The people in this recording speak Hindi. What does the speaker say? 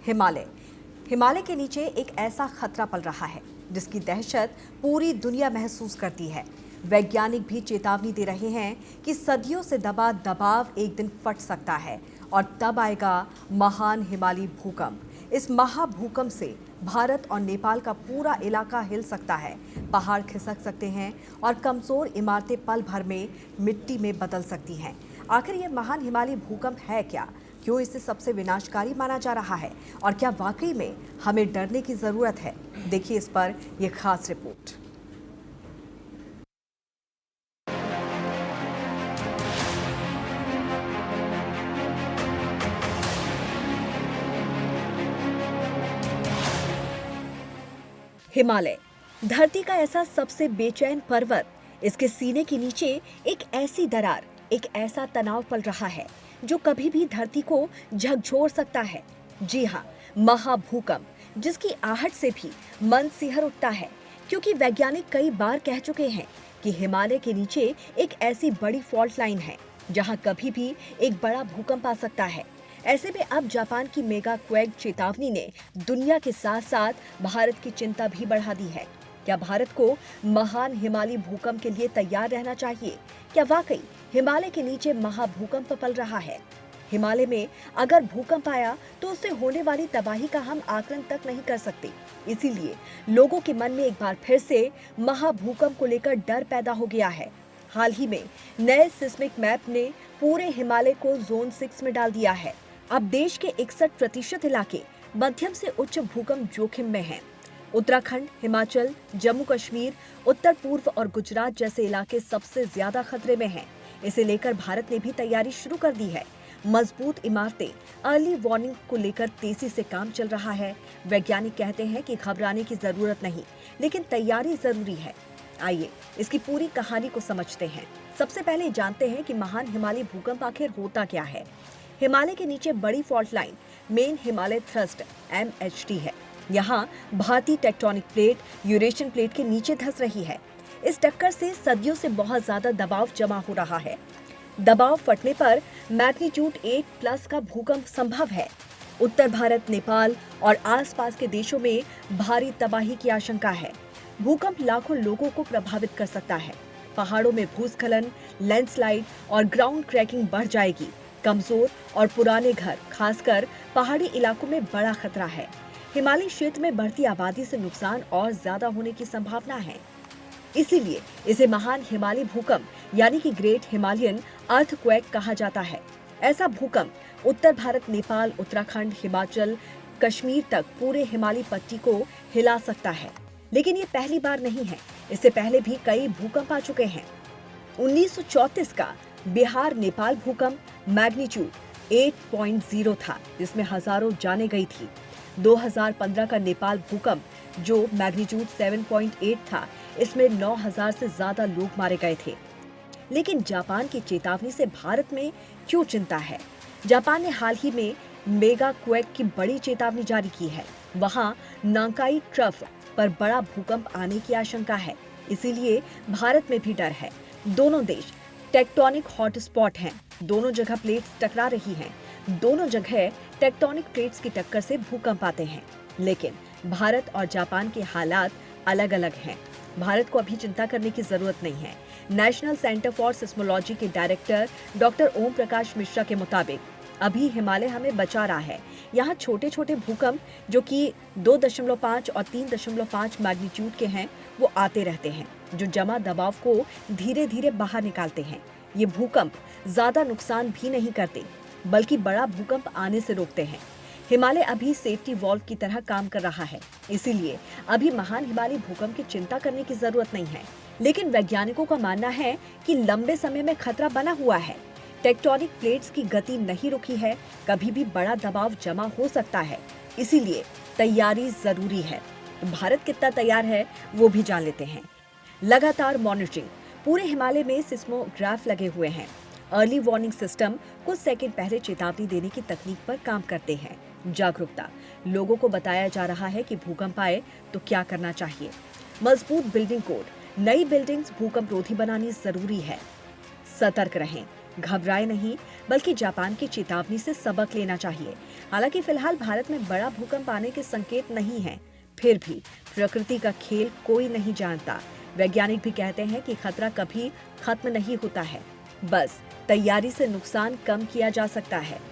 हिमालय हिमालय के नीचे एक ऐसा खतरा पल रहा है जिसकी दहशत पूरी दुनिया महसूस करती है। वैज्ञानिक भी चेतावनी दे रहे हैं कि सदियों से दबा दबाव एक दिन फट सकता है और तब आएगा महान हिमालयी भूकंप। इस महाभूकंप से भारत और नेपाल का पूरा इलाका हिल सकता है, पहाड़ खिसक सकते हैं और कमजोर इमारतें पल भर में मिट्टी में बदल सकती हैं। आखिर ये महान हिमालयी भूकंप है क्या? क्यों इसे सबसे विनाशकारी माना जा रहा है और क्या वाकई में हमें डरने की जरूरत है? देखिए इस पर यह खास रिपोर्ट। हिमालय, धरती का ऐसा सबसे बेचैन पर्वत, इसके सीने के नीचे एक ऐसी दरार, एक ऐसा तनाव पल रहा है जो कभी भी धरती को झकझोर सकता है। जी हाँ, महाभूकंप, जिसकी आहट से भी मन सिहर उठता है, क्योंकि वैज्ञानिक कई बार कह चुके हैं कि हिमालय के नीचे एक ऐसी बड़ी फॉल्ट लाइन है जहां कभी भी एक बड़ा भूकंप आ सकता है। ऐसे में अब जापान की मेगा क्वेक चेतावनी ने दुनिया के साथ साथ भारत की चिंता भी बढ़ा दी है। क्या भारत को महान हिमालयी भूकंप के लिए तैयार रहना चाहिए? क्या वाकई हिमालय के नीचे महाभूकंप पल रहा है? हिमालय में अगर भूकंप आया तो उससे होने वाली तबाही का हम आकलन तक नहीं कर सकते। इसीलिए लोगों के मन में एक बार फिर से महाभूकंप को लेकर डर पैदा हो गया है। हाल ही में नए सिस्मिक मैप ने पूरे हिमालय को जोन 6 में डाल दिया है। अब देश के 61% इलाके मध्यम से उच्च भूकंप जोखिम में हैं। उत्तराखंड, हिमाचल, जम्मू कश्मीर, उत्तर पूर्व और गुजरात जैसे इलाके सबसे ज्यादा खतरे में हैं। इसे लेकर भारत ने भी तैयारी शुरू कर दी है। मजबूत इमारतें, अर्ली वार्निंग को लेकर तेजी से काम चल रहा है। वैज्ञानिक कहते हैं कि घबराने की जरूरत नहीं, लेकिन तैयारी जरूरी है। आइए इसकी पूरी कहानी को समझते हैं। सबसे पहले जानते हैं कि महान हिमालयी भूकंप आखिर होता क्या है। हिमालय के नीचे बड़ी fault line main Himalaya thrust MHT है। यहाँ भारतीय टेक्टोनिक प्लेट यूरेशियन प्लेट के नीचे धंस रही है। इस टक्कर से सदियों से बहुत ज्यादा दबाव जमा हो रहा है। दबाव फटने पर मैग्नीट्यूड 8+ का भूकंप संभव है। उत्तर भारत, नेपाल और आसपास के देशों में भारी तबाही की आशंका है। भूकंप लाखों लोगों को प्रभावित कर सकता है। पहाड़ों में भूस्खलन, लैंडस्लाइड और ग्राउंड क्रैकिंग बढ़ जाएगी। कमजोर और पुराने घर, खासकर पहाड़ी इलाकों में बड़ा खतरा है। हिमालयी क्षेत्र में बढ़ती आबादी से नुकसान और ज्यादा होने की संभावना है। इसीलिए इसे महान हिमालयी भूकंप यानी कि ग्रेट हिमालयन अर्थक्वेक कहा जाता है। ऐसा भूकंप उत्तर भारत, नेपाल, उत्तराखंड, हिमाचल, कश्मीर तक पूरे हिमालयी पट्टी को हिला सकता है। लेकिन ये पहली बार नहीं है। इससे पहले भी कई भूकंप आ चुके हैं। 1934 का बिहार नेपाल भूकंप मैग्नीट्यूड 8.0 था, जिसमें हजारों जानें गई थी। 2015 का नेपाल भूकंप जो मैग्नीट्यूड 7.8 था, इसमें 9,000 से ज्यादा लोग मारे गए थे। लेकिन जापान की चेतावनी से भारत में क्यों चिंता है? जापान ने हाल ही में मेगा क्वेक की बड़ी चेतावनी जारी की है। वहां नांकाई ट्रफ पर बड़ा भूकंप आने की आशंका है। इसीलिए भारत में भी डर है। दोनों देश टेक्टोनिक हॉटस्पॉट हैं। दोनों जगह प्लेट्स टकरा रही हैं। दोनों जगह टेक्टोनिक प्लेट्स की टक्कर से भूकंप आते हैं। लेकिन भारत और जापान के हालात अलग अलग हैं। भारत को अभी चिंता करने की जरूरत नहीं है। नेशनल सेंटर फॉर सिस्मोलॉजी के डायरेक्टर डॉक्टर ओम प्रकाश मिश्रा के मुताबिक अभी हिमालय हमें बचा रहा है। यहाँ छोटे छोटे भूकंप जो कि 2.5 और 3.5 मैग्नीट्यूड के हैं, वो आते रहते हैं, जो जमा दबाव को धीरे धीरे बाहर निकालते हैं। ये भूकंप ज्यादा नुकसान भी नहीं करते, बल्कि बड़ा भूकंप आने से रोकते हैं। हिमालय अभी सेफ्टी वॉल्व की तरह काम कर रहा है। इसीलिए अभी महान हिमालयी भूकंप की चिंता करने की जरूरत नहीं है। लेकिन वैज्ञानिकों का मानना है कि लंबे समय में खतरा बना हुआ है। टेक्टोनिक प्लेट्स की गति नहीं रुकी है, कभी भी बड़ा दबाव जमा हो सकता है। इसीलिए तैयारी जरूरी है। भारत कितना तैयार है वो भी जान लेते हैं। लगातार मॉनिटरिंग, पूरे हिमालय में सिस्मोग्राफ लगे हुए हैं। अर्ली वार्निंग सिस्टम कुछ सेकंड पहले चेतावनी देने की तकनीक पर काम करते हैं। जागरूकता, लोगों को बताया जा रहा है कि भूकंप आए तो क्या करना चाहिए। मजबूत बिल्डिंग कोड, नई बिल्डिंग्स भूकंप रोधी बनानी जरूरी है। सतर्क रहें, घबराए नहीं, बल्कि जापान की चेतावनी से सबक लेना चाहिए। हालांकि फिलहाल भारत में बड़ा भूकंप आने के संकेत नहीं हैं, फिर भी प्रकृति का खेल कोई नहीं जानता। वैज्ञानिक भी कहते हैं कि खतरा कभी खत्म नहीं होता है, बस तैयारी से नुकसान कम किया जा सकता है।